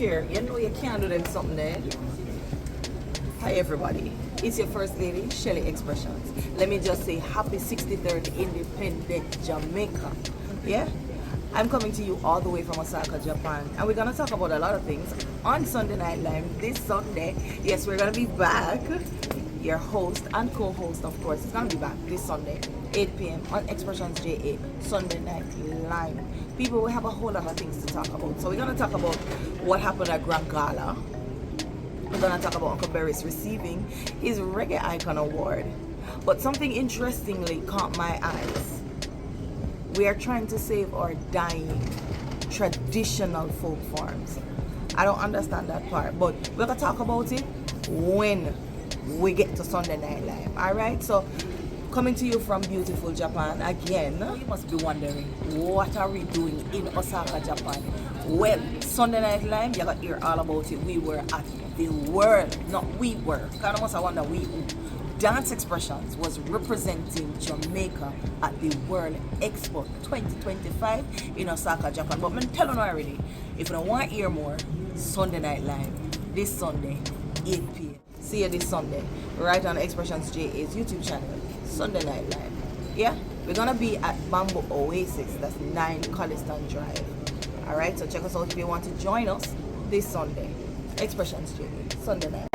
here. You know you can't do them something there. Hi everybody. It's your first lady, Shelly Xpressionz. Let me just say happy 63rd Independent Jamaica. Yeah? I'm coming to you all the way from Osaka, Japan. And we're gonna talk about a lot of things on Sunday Night Lyme this Sunday. Yes, we're gonna be back. Your host and co-host, of course, is gonna be back this Sunday, 8 p.m. on Xpressionzja, Sunday Night Lyme. People, we have a whole lot of things to talk about. So we're gonna talk about what happened at Grand Gala. We're gonna talk about Uncle Berry's receiving his Reggae Icon Award. But something interestingly caught my eyes. We are trying to save our dying traditional folk forms. I don't understand that part, but we're gonna talk about it when we get to Sunday Night Live. Alright, so coming to you from beautiful Japan again. You must be wondering, what are we doing in Osaka, Japan? Well, Sunday Night Live, you got to hear all about it. We were at the world, not we were. Kind of must have wonder we who. Dance Xpressionz was representing Jamaica at the World Expo 2025 in Osaka, Japan. But I'm telling you already, if you don't want to hear more, Sunday Night Live, this Sunday, 8 p.m. See you this Sunday, right on Xpressionzja's YouTube channel, Sunday Night Live. Yeah? We're going to be at Bamboo Oasis, that's 9 Colliston Drive. Alright, so check us out if you want to join us this Sunday. Xpressionzja, Sunday Night.